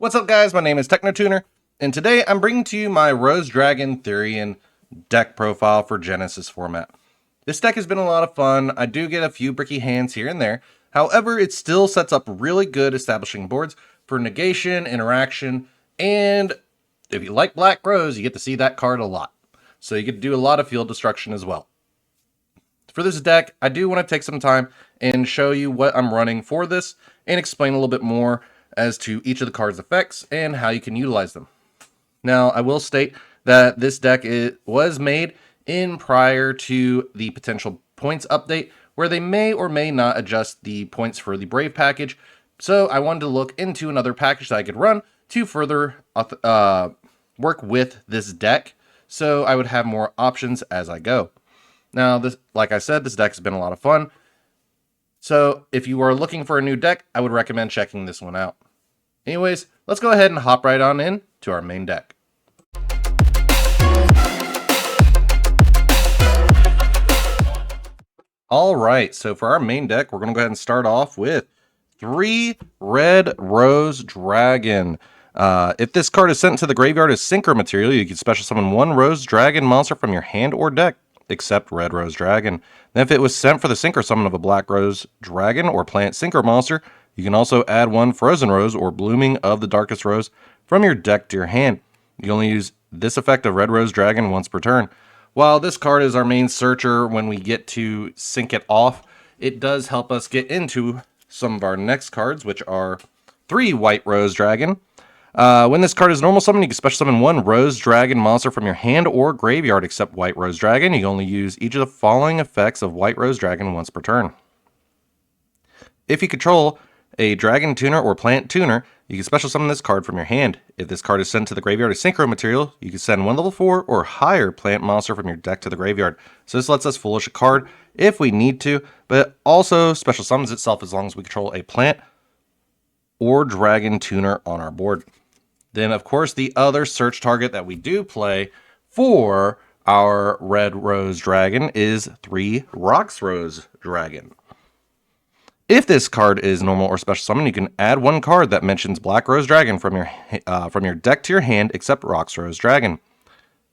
What's up guys, my name is TechnoTuner, and today I'm bringing to you my Rose Dragon Therion deck profile for Genesys format. This deck has been a lot of fun. I do get a few bricky hands here and there. However, it still sets up really good establishing boards for negation, interaction, and if you like Black Rose, you get to see that card a lot. So you get to do a lot of field destruction as well. For this deck, I do want to take some time and show you what I'm running for this and explain a little bit more as to each of the card's effects and how you can utilize them. Now, I will state that this deck was made in prior to the potential points update, where they may or may not adjust the points for the Brave package. So I wanted to look into another package that I could run to further work with this deck, so I would have more options as I go. Now, this, like I said, this deck has been a lot of fun. So if you are looking for a new deck, I would recommend checking this one out. Anyways, let's go ahead and hop right on in to our main deck. All right, so for our main deck, we're going to go ahead and start off with 3 Red Rose Dragon. If this card is sent to the graveyard as synchro material, you can special summon 1 Rose Dragon monster from your hand or deck, except Red Rose Dragon. Then if it was sent for the synchro summon of a Black Rose Dragon or plant synchro monster, you can also add 1 Frozen Rose or Blooming of the Darkest Rose from your deck to your hand. You can only use this effect of Red Rose Dragon once per turn. While this card is our main searcher when we get to sync it off, it does help us get into some of our next cards, which are 3 White Rose Dragon. When this card is normal summon, you can special summon 1 Rose Dragon monster from your hand or graveyard, except White Rose Dragon. You can only use each of the following effects of White Rose Dragon once per turn. If you control a Dragon Tuner or Plant Tuner, you can special summon this card from your hand. If this card is sent to the graveyard as synchro material, you can send 1 level 4 or higher plant monster from your deck to the graveyard. So this lets us foolish a card if we need to, but it also special summons itself as long as we control a plant or Dragon Tuner on our board. Then, of course, the other search target that we do play for our Red Rose Dragon is 3 Rox Rose Dragon. If this card is normal or special summon, you can add 1 card that mentions Black Rose Dragon from your deck to your hand, except Rox Rose Dragon.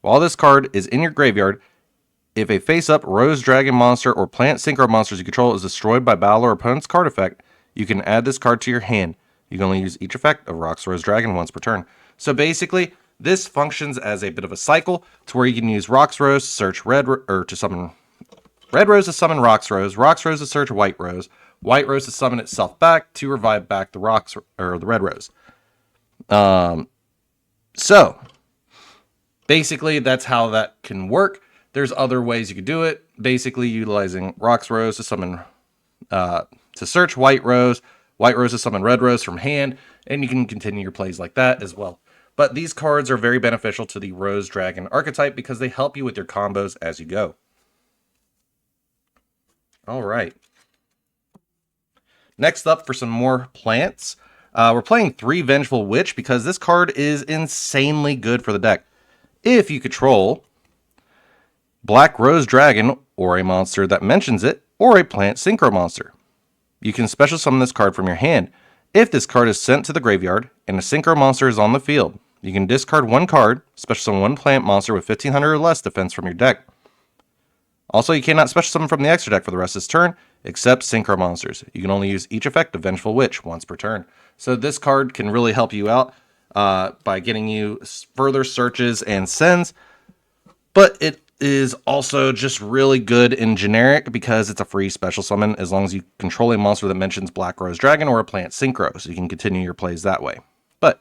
While this card is in your graveyard, if a face-up Rose Dragon monster or plant synchro monsters you control is destroyed by battle or opponent's card effect, you can add this card to your hand. You can only use each effect of Rox Rose Dragon once per turn. So basically, this functions as a bit of a cycle to where you can use Rox Rose to search to summon Red Rose to summon Rox Rose to search White Rose to summon itself back to revive back the the Red Rose. So basically, that's how that can work. There's other ways you could do it. Basically, utilizing Rox Rose to summon to search White Rose to summon Red Rose from hand, and you can continue your plays like that as well. But these cards are very beneficial to the Rose Dragon archetype because they help you with your combos as you go. All right. Next up, for some more plants, we're playing 3 Vengeful Witch because this card is insanely good for the deck. If you control Black Rose Dragon or a monster that mentions it, or a plant synchro monster, you can special summon this card from your hand. If this card is sent to the graveyard and a synchro monster is on the field, you can discard 1 card, special summon 1 plant monster with 1500 or less defense from your deck. Also, you cannot special summon from the extra deck for the rest of this turn, except synchro monsters. You can only use each effect of Vengeful Witch once per turn. So this card can really help you out by getting you further searches and sends, but it is also just really good in generic because it's a free special summon as long as you control a monster that mentions Black Rose Dragon or a plant synchro, so you can continue your plays that way. But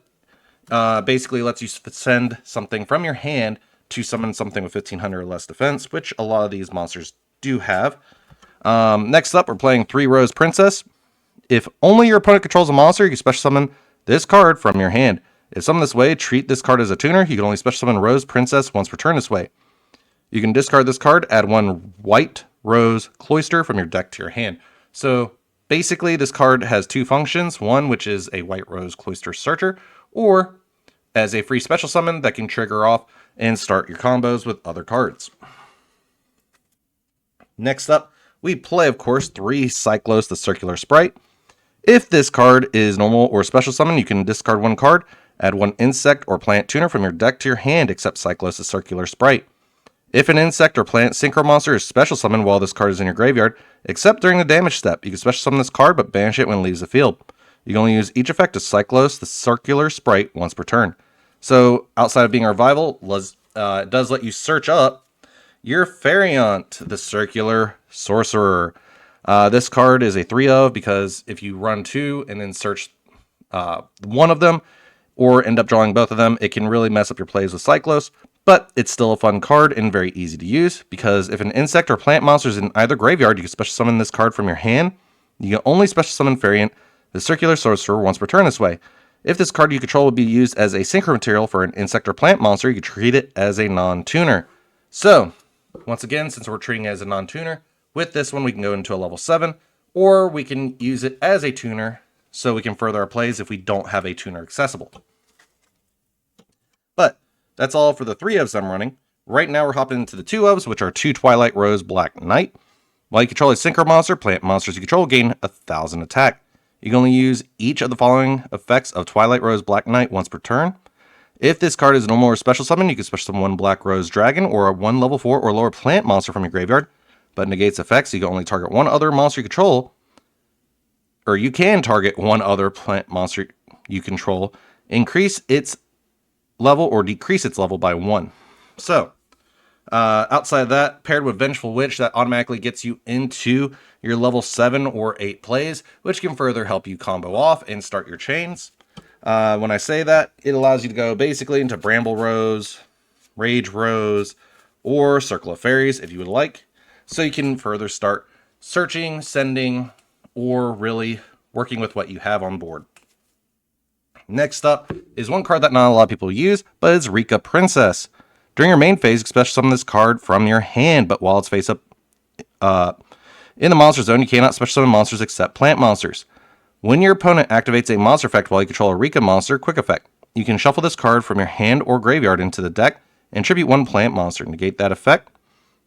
basically lets you send something from your hand to summon something with 1500 or less defense, which a lot of these monsters do have. Next up, we're playing 3 Rose Princess. If only your opponent controls a monster, you can special summon this card from your hand. If summoned this way, treat this card as a tuner. You can only special summon Rose Princess once per turn this way. You can discard this card, add 1 White Rose Cloister from your deck to your hand. So basically, this card has 2 functions. One, which is a White Rose Cloister Searcher, or as a free special summon that can trigger off and start your combos with other cards. Next up, we play, of course, 3 Cyclos the Circular Sprite. If this card is normal or special summon, you can discard 1 card, Add 1 insect or plant tuner from your deck to your hand except Cyclos' Circular Sprite. If an insect or plant synchro monster is special summoned while this card is in your graveyard, except during the damage step, you can special summon this card but banish it when it leaves the field. You can only use each effect of Cyclos, the Circular Sprite, once per turn. So, outside of being a revival, it does let you search up your Therion, the Circular Sorcerer. This card is a 3 of because if you run 2 and then search one of them, or end up drawing both of them, it can really mess up your plays with Cyclos, but it's still a fun card and very easy to use, because if an insect or plant monster is in either graveyard, you can special summon this card from your hand. You can only special summon Therion, the Circular Sorcerer, once per turn this way. If this card you control would be used as a synchro material for an insect or plant monster, you can treat it as a non-tuner. So, once again, since we're treating it as a non-tuner, with this one we can go into a level 7, or we can use it as a tuner, so we can further our plays if we don't have a tuner accessible. But that's all for the 3 ofs I'm running. Right now we're hopping into the 2 ofs, which are 2 Twilight Rose Black Knight. While you control a synchro monster, plant monsters you control gain 1,000 attack. You can only use each of the following effects of Twilight Rose Black Knight once per turn. If this card is a normal or special summon, you can special summon 1 Black Rose Dragon or a 1 level 4 or lower plant monster from your graveyard. But negates effects, you can only target 1 other monster you control, or you can target 1 other plant monster you control, increase its level or decrease its level by 1. So, outside of that, paired with Vengeful Witch, that automatically gets you into your level 7 or 8 plays, which can further help you combo off and start your chains. When I say that, it allows you to go basically into Bramble Rose, Rage Rose, or Circle of Fairies if you would like. So you can further start searching, sending, or really working with what you have on board. Next up is one card that not a lot of people use, but it's Rika Princess. During your main phase, you can special summon this card from your hand, but while it's face up in the monster zone, you cannot special summon monsters except plant monsters. When your opponent activates a monster effect while you control a Rika monster, quick effect. You can shuffle this card from your hand or graveyard into the deck and tribute 1 plant monster. Negate that effect.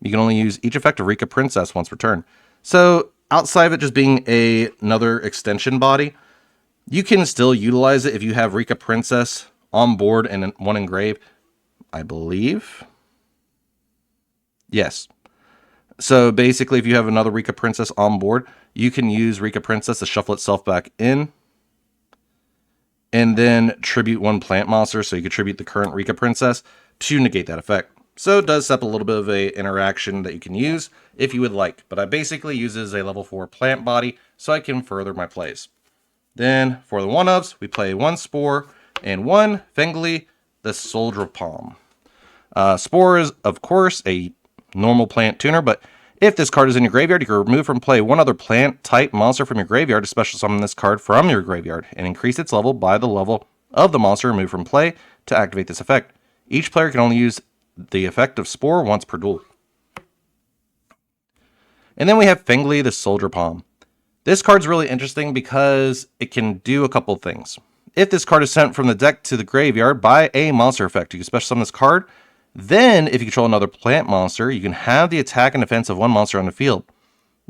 You can only use each effect of Rika Princess once per turn. So, outside of it just being another extension body, you can still utilize it if you have Rika Princess on board and 1 engraved, I believe. Yes. So basically, if you have another Rika Princess on board, you can use Rika Princess to shuffle itself back in, and then tribute 1 plant monster, so you can tribute the current Rika Princess to negate that effect. So it does set up a little bit of a interaction that you can use if you would like, but I basically use it as a level 4 plant body so I can further my plays. Then for the 1-ofs, we play 1 Spore and 1 Fengli, the Soldier Palm. Spore is, of course, a normal plant tuner, but if this card is in your graveyard, you can remove from play 1 other plant type monster from your graveyard to special summon this card from your graveyard and increase its level by the level of the monster removed from play to activate this effect. Each player can only use the effect of Spore once per duel. And then we have Fengli, the Soldier Palm. This card's really interesting because it can do a couple things. If this card is sent from the deck to the graveyard by a monster effect, you can special summon this card. Then, if you control another plant monster, you can have the attack and defense of 1 monster on the field.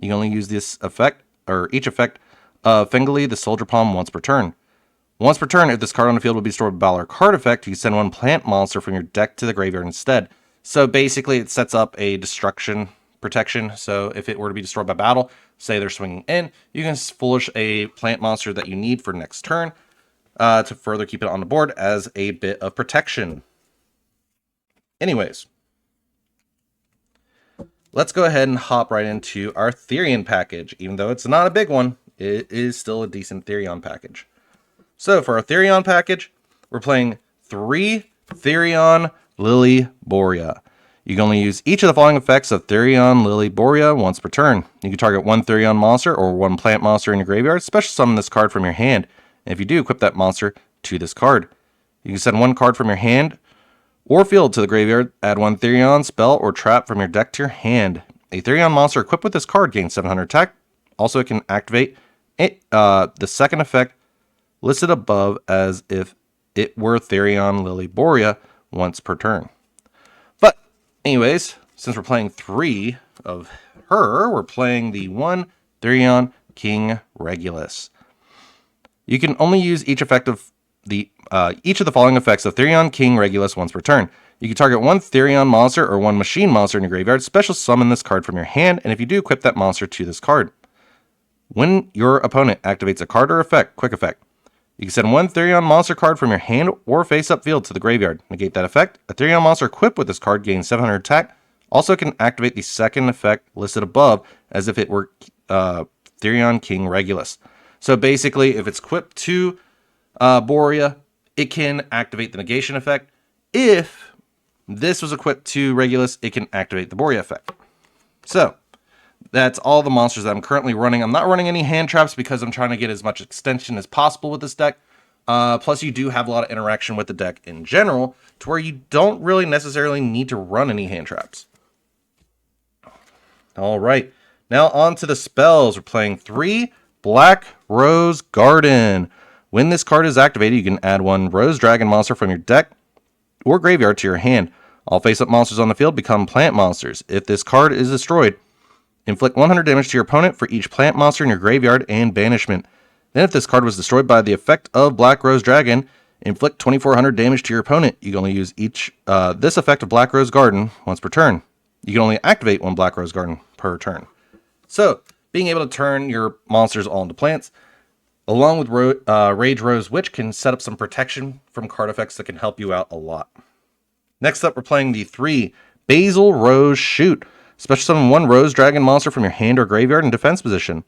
You can only use this effect, or each effect of Fengli, the Soldier Palm, once per turn. Once per turn, if this card on the field would be stored with a battle or card effect, you can send 1 plant monster from your deck to the graveyard instead. So basically, it sets up a destruction protection. So if it were to be destroyed by battle, say they're swinging in, you can foolish a plant monster that you need for next turn to further keep it on the board as a bit of protection. Anyways, let's go ahead and hop right into our Therion package. Even though it's not a big one, it is still a decent Therion package. So for our Therion package, we're playing 3 Therion Lily Borea. You can only use each of the following effects of Therion Lily Borea once per turn. You can target 1 Therion monster or 1 plant monster in your graveyard, special summon this card from your hand. And if you do, equip that monster to this card. You can send 1 card from your hand or field to the graveyard, add 1 Therion spell or trap from your deck to your hand. A Therion monster equipped with this card gains 700 attack. Also, it can activate the second effect listed above as if it were Therion Lily Borea once per turn. But anyways, since we're playing 3 of her, we're playing the 1 Therion King Regulus. You can only use each effect of the each of the following effects of Therion King Regulus once per turn. You can target one Therion monster or one machine monster in your graveyard, special summon this card from your hand, and if you do, equip that monster to this card. When your opponent activates a card or effect, quick effect, you can send one Therion monster card from your hand or face-up field to the graveyard. Negate that effect. A Therion monster equipped with this card gains 700 attack. Also can activate the second effect listed above as if it were Therion King Regulus. So basically, if it's equipped to Borea, it can activate the negation effect. If this was equipped to Regulus, it can activate the Borea effect. So that's all the monsters that I'm currently running. I'm not running any hand traps because I'm trying to get as much extension as possible with this deck. Plus, you do have a lot of interaction with the deck in general, to where you don't really necessarily need to run any hand traps. All right, now on to the spells. We're playing 3 Black Rose Garden. When this card is activated, you can add 1 Rose Dragon monster from your deck or graveyard to your hand. All face-up monsters on the field become plant monsters. If this card is destroyed, inflict 100 damage to your opponent for each plant monster in your graveyard and banishment. Then if this card was destroyed by the effect of Black Rose Dragon, inflict 2400 damage to your opponent. You can only use this effect of Black Rose Garden once per turn. You can only activate 1 Black Rose Garden per turn. So, being able to turn your monsters all into plants, along with Rage Rose Witch, can set up some protection from card effects that can help you out a lot. Next up, we're playing the 3 Basil Rose Shoot. Special summon 1 Rose Dragon monster from your hand or graveyard in defense position.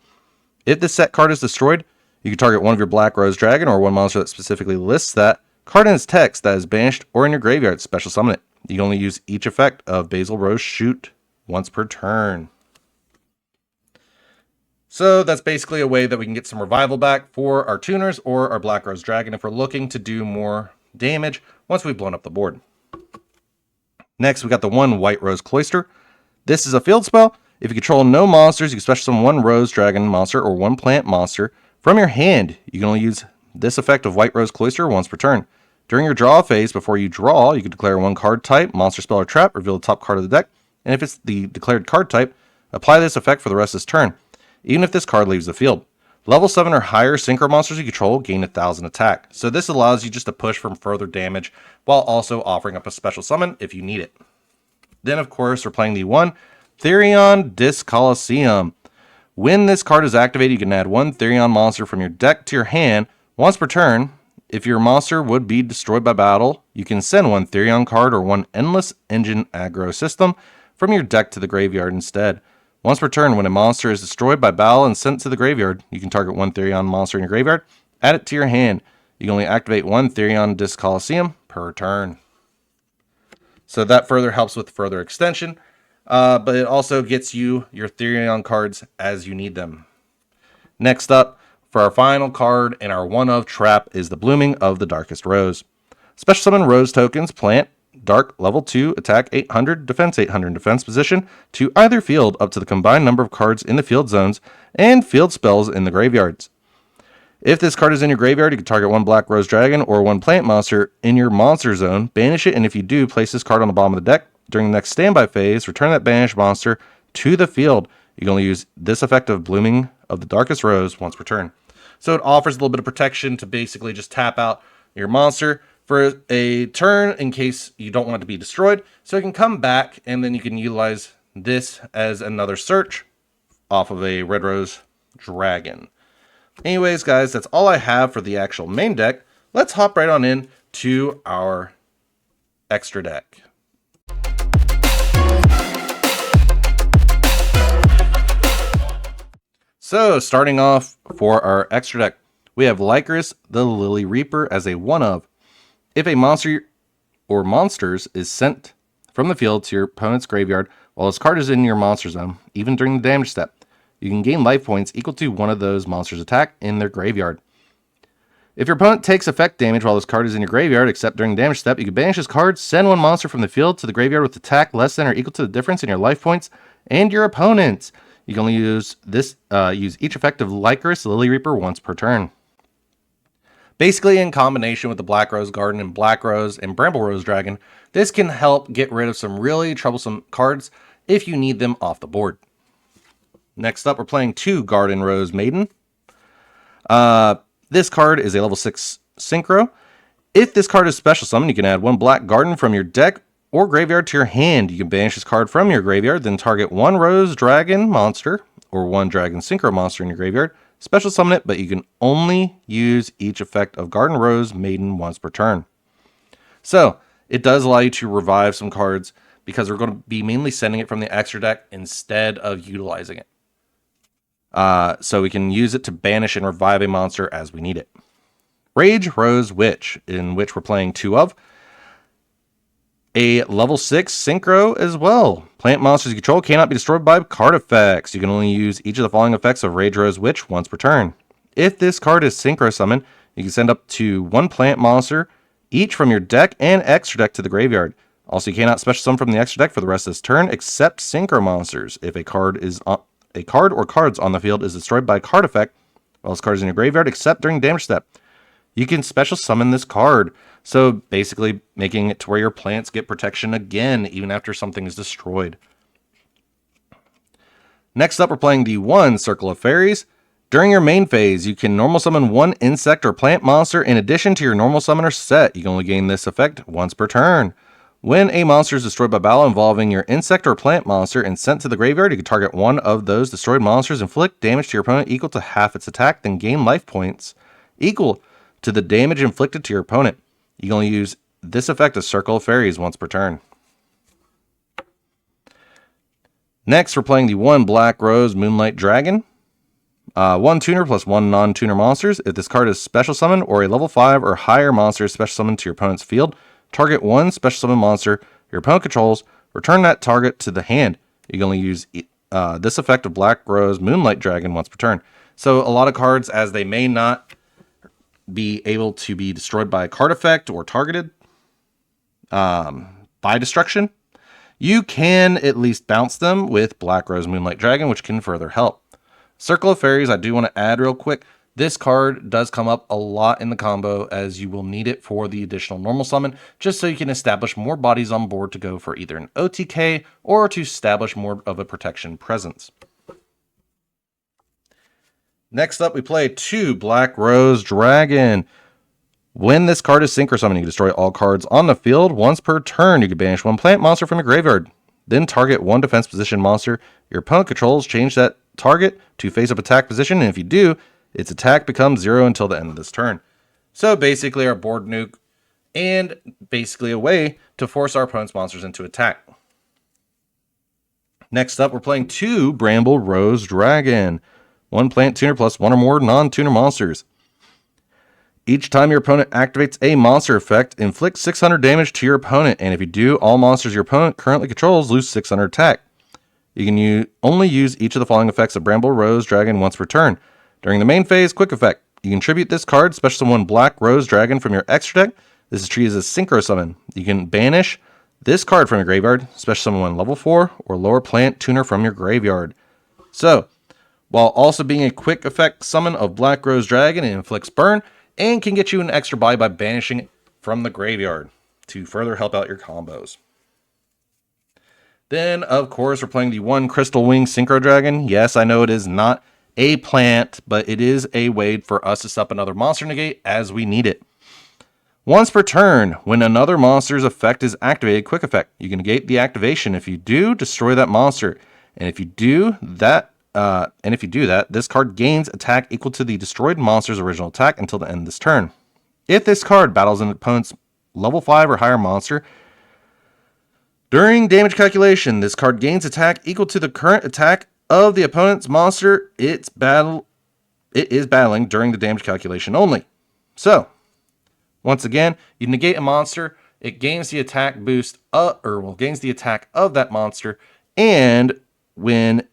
If this set card is destroyed, you can target 1 of your Black Rose Dragon or 1 monster that specifically lists that card in its text that is banished or in your graveyard. Special summon it. You can only use each effect of Basil Rose Shoot once per turn. So that's basically a way that we can get some revival back for our tuners or our Black Rose Dragon if we're looking to do more damage once we've blown up the board. Next, we got the 1 White Rose Cloister. This is a field spell. If you control no monsters, you can special summon 1 Rose Dragon monster or 1 plant monster from your hand. You can only use this effect of White Rose Cloister once per turn. During your draw phase, before you draw, you can declare 1 card type, monster, spell, or trap, reveal the top card of the deck, and if it's the declared card type, apply this effect for the rest of this turn, even if this card leaves the field. Level 7 or higher synchro monsters you control gain 1000 attack. So this allows you just to push from further damage while also offering up a special summon if you need it. Then, of course, we're playing the 1 Therion Disc Coliseum. When this card is activated, you can add 1 Therion monster from your deck to your hand once per turn. If your monster would be destroyed by battle, you can send 1 Therion card or 1 Endless Engine aggro system from your deck to the graveyard instead. Once per turn, when a monster is destroyed by battle and sent to the graveyard, you can target 1 Therion monster in your graveyard, add it to your hand. You can only activate 1 Therion Disc Coliseum per turn. So that further helps with further extension, but it also gets you your Therion cards as you need them. Next up, for our final card in our 1-of trap is the Blooming of the Darkest Rose. Special summon Rose tokens, plant, dark, level 2, attack 800, defense 800, defense position, to either field up to the combined number of cards in the field zones and field spells in the graveyards. If this card is in your graveyard, you can target 1 Black Rose Dragon or 1 plant monster in your monster zone, banish it, and if you do, place this card on the bottom of the deck. During the next standby phase, return that banished monster to the field. You can only use this effect of Blooming of the Darkest Rose once per turn. So it offers a little bit of protection to basically just tap out your monster for a turn in case you don't want it to be destroyed. So it can come back, and then you can utilize this as another search off of a Red Rose Dragon. Anyways, guys, that's all I have for the actual main deck. Let's hop right on in to our extra deck. So, starting off for our extra deck, we have Lycris the Lily Reaper as a 1-of. If a monster or monsters is sent from the field to your opponent's graveyard while this card is in your monster zone, even during the damage step, you can gain life points equal to 1 of those monsters' attack in their graveyard. If your opponent takes effect damage while this card is in your graveyard, except during the damage step, you can banish this card, send 1 monster from the field to the graveyard with attack less than or equal to the difference in your life points and your opponent's. You can only use each effect of Lycris Lily Reaper once per turn. Basically, in combination with the Black Rose Garden and Black Rose and Bramble Rose Dragon, this can help get rid of some really troublesome cards if you need them off the board. Next up, we're playing 2 Garden Rose Maiden. This card is a level 6 synchro. If this card is special summoned, you can add 1 black garden from your deck or graveyard to your hand. You can banish this card from your graveyard, then target 1 rose dragon monster or 1 dragon synchro monster in your graveyard. Special summon it, but you can only use each effect of Garden Rose Maiden once per turn. So, it does allow you to revive some cards because we're going to be mainly sending it from the extra deck instead of utilizing it. So we can use it to banish and revive a monster as we need it. Rage Rose Witch, in which we're playing 2 of. A level 6 synchro as well. Plant monsters you control cannot be destroyed by card effects. You can only use each of the following effects of Rage Rose Witch once per turn. If this card is synchro summoned, you can send up to 1 plant monster, each from your deck and extra deck to the graveyard. Also, you cannot special summon from the extra deck for the rest of this turn, except synchro monsters. If a card or cards on the field is destroyed by a card effect, while this card is in your graveyard, except during damage step, you can special summon this card. So basically making it to where your plants get protection again, even after something is destroyed. Next up, we're playing the 1 Circle of Fairies. During your main phase, you can normal summon 1 insect or plant monster in addition to your normal summoner set. You can only gain this effect once per turn. When a monster is destroyed by battle involving your insect or plant monster and sent to the graveyard, you can target 1 of those destroyed monsters, inflict damage to your opponent equal to half its attack, then gain life points equal to the damage inflicted to your opponent. You can only use this effect of Circle of Fairies once per turn. Next, we're playing the 1 Black Rose Moonlight Dragon. 1 tuner plus 1 non-tuner monsters. If this card is special summoned or a level 5 or higher monster is special summoned to your opponent's field, target 1 special summon monster your opponent controls, return that target to the hand. You can only use this effect of Black Rose Moonlight Dragon once per turn. So a lot of cards, as they may not be able to be destroyed by a card effect or targeted by destruction, you can at least bounce them with Black Rose Moonlight Dragon, which can further help. Circle of Fairies, I do want to add real quick. This card does come up a lot in the combo, as you will need it for the additional normal summon, just so you can establish more bodies on board to go for either an OTK or to establish more of a protection presence. Next up, we play 2 Black Rose Dragon. When this card is synchro summoned, you can destroy all cards on the field once per turn. You can banish 1 plant monster from your graveyard. Then target 1 defense position monster your opponent controls. Change that target to face-up attack position, and if you do, its attack becomes 0 until the end of this turn. So basically our board nuke, and basically a way to force our opponent's monsters into attack. Next up, we're playing 2 Bramble Rose Dragon. 1 plant tuner plus 1 or more non-tuner monsters. Each time your opponent activates a monster effect, inflict 600 damage to your opponent, and if you do, all monsters your opponent currently controls lose 600 attack. You can only use each of the following effects of Bramble Rose Dragon once per turn. During the main phase, quick effect. You can tribute this card, special summon 1 Black Rose Dragon from your extra deck. This is treated as a synchro summon. You can banish this card from your graveyard, special summon 1 level 4 or lower plant tuner from your graveyard. So, while also being a quick effect summon of Black Rose Dragon, it inflicts burn and can get you an extra buy by banishing it from the graveyard to further help out your combos. Then, of course, we're playing the 1 Crystal Wing Synchro Dragon. Yes, I know it is not a plant, but it is a way for us to stop another monster negate as we need it. Once per turn, when another monster's effect is activated, quick effect, you can negate the activation. If you do, destroy that monster. And if you do that, this card gains attack equal to the destroyed monster's original attack until the end of this turn. If this card battles an opponent's level 5 or higher monster, during damage calculation, this card gains attack equal to the current attack of the opponent's monster it is battling during the damage calculation only. So, once again, you negate a monster, it gains the attack boost, gains the attack of that monster, and when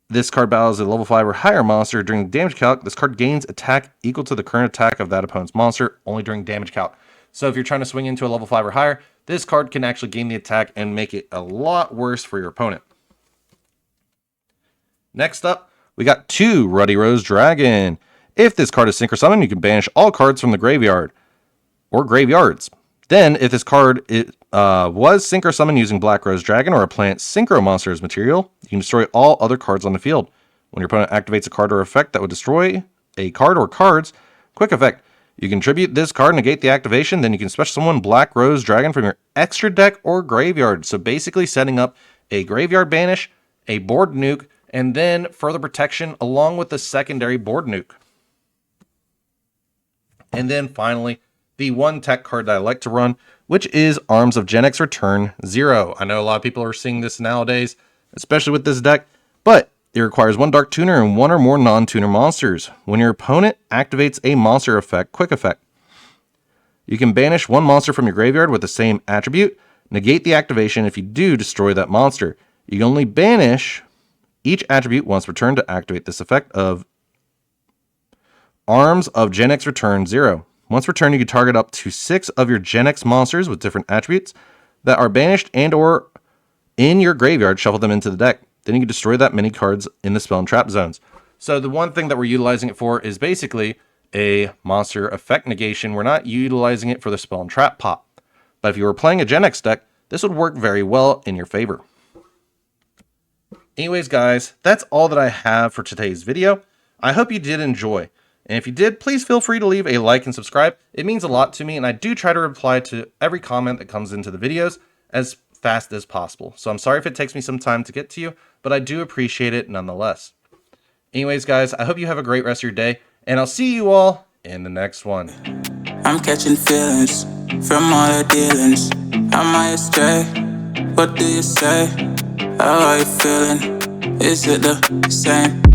this card battles a level 5 or higher monster during the damage calc, this card gains attack equal to the current attack of that opponent's monster, only during damage calc. So if you're trying to swing into a level 5 or higher, this card can actually gain the attack and make it a lot worse for your opponent. Next up, we got 2 Ruddy Rose Dragon. If this card is synchro summoned, you can banish all cards from the graveyard or graveyards. Then, if this card was synchro summoned using Black Rose Dragon or a plant synchro monster as material, you can destroy all other cards on the field. When your opponent activates a card or effect that would destroy a card or cards, quick effect. You can tribute this card, negate the activation, then you can special summon Black Rose Dragon from your extra deck or graveyard. So basically setting up a graveyard banish, a board nuke, and then further protection along with the secondary board nuke. And then finally, the one tech card that I like to run, which is Arms of Genesys Return 0. I know a lot of people are seeing this nowadays, especially with this deck, but it requires one Dark Tuner and one or more non-tuner monsters. When your opponent activates a monster effect, quick effect, you can banish one monster from your graveyard with the same attribute, negate the activation. If you do, destroy that monster. You can only banish each attribute once per turn to activate this effect of Arms of Genesys Return 0. Once per turn, you can target up to 6 of your Genesys monsters with different attributes that are banished and or in your graveyard, shuffle them into the deck. Then you can destroy that many cards in the spell and trap zones. So the one thing that we're utilizing it for is basically a monster effect negation. We're not utilizing it for the spell and trap pop. But if you were playing a Genesys deck, this would work very well in your favor. Anyways, guys, that's all that I have for today's video. I hope you did enjoy. And if you did, please feel free to leave a like and subscribe. It means a lot to me, and I do try to reply to every comment that comes into the videos as fast as possible. So I'm sorry if it takes me some time to get to you, but I do appreciate it nonetheless. Anyways, guys, I hope you have a great rest of your day, and I'll see you all in the next one. I'm catching feelings from all the dealings. Am I astray? What do you say? How are you feeling? Is it the same?